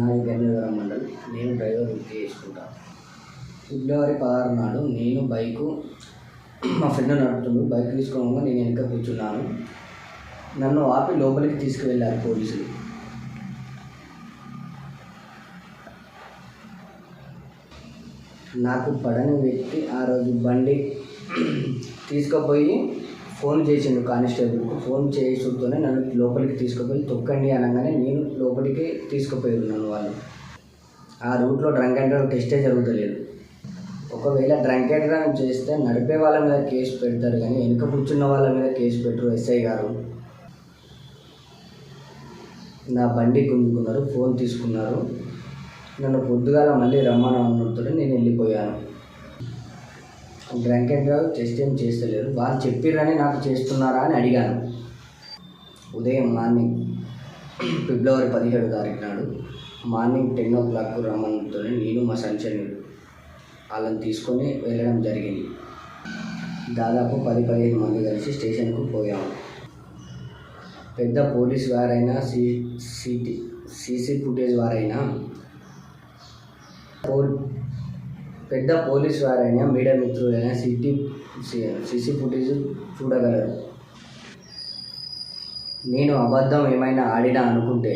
నాది గన్నేవరం మండల్. నేను డ్రైవర్ వృత్తి చేసుకుంటాను. ఫిబ్రవరి 16 నాడు నేను బైకు మా ఫ్రెండ్ నడుపుతుండు. బైక్ తీసుకోగా నేను వెనక కూర్చున్నాను. నన్ను ఆపి లోపలికి తీసుకువెళ్ళారు పోలీసులు. నాకు పడని వ్యక్తి ఆ రోజు బండి తీసుకుపోయి ఫోన్ చేసిండు కానిస్టేబుల్కు. ఫోన్ చేసుతూనే నన్ను లోపలికి తీసుకుపోయి తొక్కండి అనగానే నేను లోపలికి తీసుకుపోయి ఉన్నాను. వాళ్ళు ఆ రూట్లో డ్రంక్ అండ్ డ్రైవ్ టెస్టే జరుగుతలేదు. ఒకవేళ డ్రంక్ అండ్ డ్రైవ్ చేస్తే నడిపే వాళ్ళ మీద కేసు పెడతారు, కానీ వెనుక కూర్చున్న వాళ్ళ మీద కేసు పెట్టరు. ఎస్ఐ గారు నా బండి గుంజుకున్నారు, ఫోన్ తీసుకున్నారు. నన్ను పొద్దుగాల మళ్ళీ రమ్మని అన్నతో నేను వెళ్ళిపోయాను. డ్రంక్ అండ్ డ్రైవ్ టెస్ట్ ఏం చేస్తలేరు, వాళ్ళు చెప్పిరని నాకు చేస్తున్నారా అని అడిగాను. ఉదయం మార్నింగ్ ఫిబ్రవరి 17 తారీఖు నాడు మార్నింగ్ 10 o'clock రమ్మన్నతో నేను మా సంచని వాళ్ళని తీసుకొని వెళ్ళడం జరిగింది. దాదాపు 10-15 మంది కలిసి స్టేషన్కు పోయాము. పెద్ద పోలీస్ వారైనా సీసీ ఫుటేజ్ వారైనా పెద్ద పోలీస్ వారైనా మీడియా మిత్రులైనా సీసీ ఫుటేజ్ చూడగలరు. నేను అబద్ధం ఏమైనా ఆడినా అనుకుంటే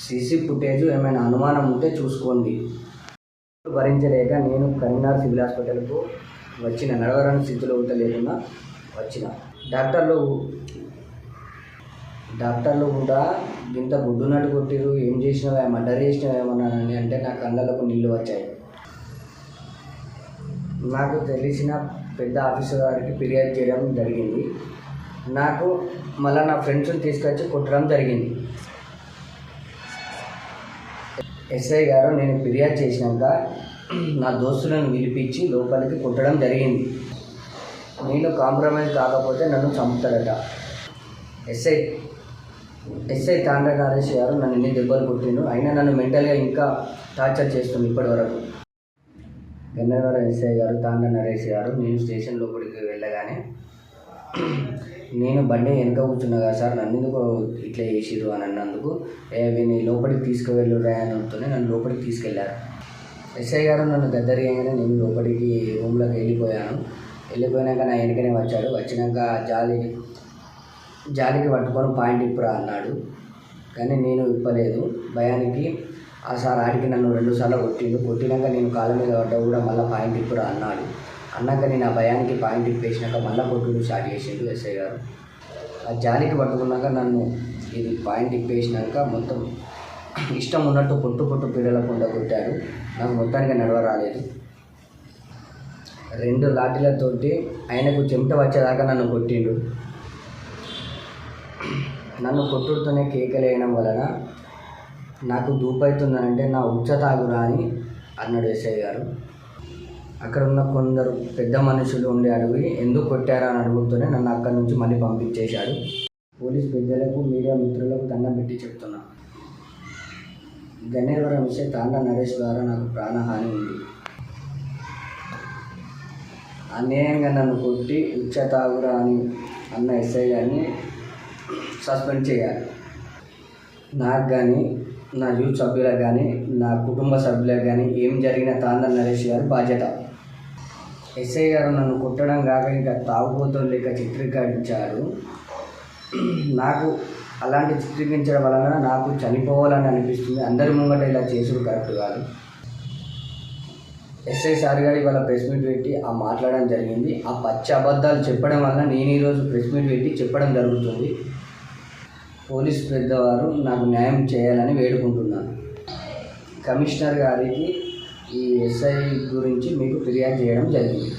సీసీ ఫుటేజ్ ఏమైనా అనుమానం ఉంటే చూసుకోండి. భరించలేక నేను కరీంనగర్ సివిల్ హాస్పిటల్కు వచ్చిన. నడవరాని స్థితిలో లేకుండా వచ్చిన. డాక్టర్లు కూడా ఇంత గుడ్డునట్టు కొట్టిరు, ఏం చేసినావా, మర్డర్ చేసినావా ఏమన్నానని అంటే నా కళ్ళకు నీళ్ళు వచ్చాయి. నాకు తెలిసిన పెద్ద ఆఫీసర్ గారికి ఫిర్యాదు చేయడం జరిగింది. నాకు మళ్ళీ నా ఫ్రెండ్స్ని తీసుకొచ్చి కొట్టడం జరిగింది. ఎస్ఐ గారు నేను ఫిర్యాదు చేసినాక నా దోస్తులను పిలిపించి లోపలికి కొట్టడం జరిగింది. నేను కాంప్రమైజ్ కాకపోతే నన్ను చంపుతాడట. ఎస్ఐ తాండ్ర నరేష్ గారు నన్ను ఎన్ని దెబ్బలు కొట్టిండు, అయినా నన్ను మెంటల్గా ఇంకా టార్చర్ చేస్తుంది ఇప్పటి వరకు. గన్నవరం ఎస్ఐ గారు తాండ్ర నరేష్ గారు నేను స్టేషన్ లోపలికి వెళ్ళగానే నేను బండి వెనక కూర్చున్నా కదా సార్, నన్ను ఎందుకు ఇట్లా చేసిరు అని అన్నందుకు వీని లోపలికి తీసుకువెళ్ళురా అని అంటూనే నన్ను లోపలికి తీసుకెళ్ళారు. ఎస్ఐ గారు నన్ను గద్దరిగానే నేను లోపలికి రూమ్లోకి వెళ్ళిపోయినాక నా వెనకనే వచ్చాడు. వచ్చినాక జాలికి పట్టుకొని పాయింట్ ఇప్పురా అన్నాడు, కానీ నేను ఇప్పలేదు. భయానికి ఆ సార్ ఆడికి నన్ను 2 సార్లు కొట్టినాక నేను కాళ్ళ మీద పడ్డా కూడా మళ్ళీ పాయింట్ ఇప్పురా అన్నాడు. అన్నాక నేను ఆ భయానికి పాయింట్ ఇప్పేసినాక మళ్ళీ కొట్టుడు స్టార్ట్ చేసిండు ఎస్ఐ గారు. ఆ జాలికి పట్టుకున్నాక నన్ను ఇది పాయింట్ ఇప్పేసినాక మొత్తం ఇష్టం ఉన్నట్టు పొట్టు పీడలకుండా కొట్టాడు. నాకు మొత్తానికి నడవ రాలేదు. 2 లాఠీలతోటి ఆయనకు చెమట వచ్చేదాకా నన్ను కొట్టిండు. నన్ను కొట్టుడుతోనే కేకలేయడం వలన నాకు దూపవుతుందనంటే నా ఉచ్చ తాగురా అని అన్నాడు ఎస్ఐ గారు. అక్కడ ఉన్న కొందరు పెద్ద మనుషులు ఉండి అడిగి ఎందుకు కొట్టారా అని అడుగుతూనే నన్ను అక్కడి నుంచి మళ్ళీ పంపించేశాడు. పోలీస్ పెద్దలకు మీడియా మిత్రులకు దండం పెట్టి చెప్తున్నా, గన్నేవరం ఎస్ఐ తాండ్ర నరేష్ ద్వారా నాకు ప్రాణహాని ఉంది. అన్యాయంగా నన్ను కొట్టి ఉచ్చ తాగురా అని అన్న ఎస్ఐ గారిని సస్పెండ్ చేయాలి. నాకు కానీ, నా యూత్ సభ్యులకు కానీ, నా కుటుంబ సభ్యులకు కానీ ఏం జరిగిన తాండ్ర నరేష్ గారి బాధ్యత. ఎస్ఐ గారు నన్ను కొట్టడం కాక ఇంకా తాగుబోతులు లేక చిత్రీకరించారు. నాకు అలాంటి చిత్రీకరించడం వలన నాకు చనిపోవాలని అనిపిస్తుంది. అందరి ముంగట ఇలా చేసుడు కరెక్ట్ కాదు. ఎస్ఐ సార్ గారు ఇవాళ ప్రెస్ మీట్ పెట్టి మాట్లాడడం జరిగింది. ఆ పచ్చి అబద్ధాలు చెప్పడం వల్ల నేను ఈరోజు ప్రెస్ మీట్ పెట్టి చెప్పడం జరుగుతుంది. పోలీస్ పెద్దవారు నాకు న్యాయం చేయాలని వేడుకుంటున్నాను. కమిషనర్ గారికి ఈ ఎస్ఐ గురించి మీకు ఫిర్యాదు చేయడం జరిగింది.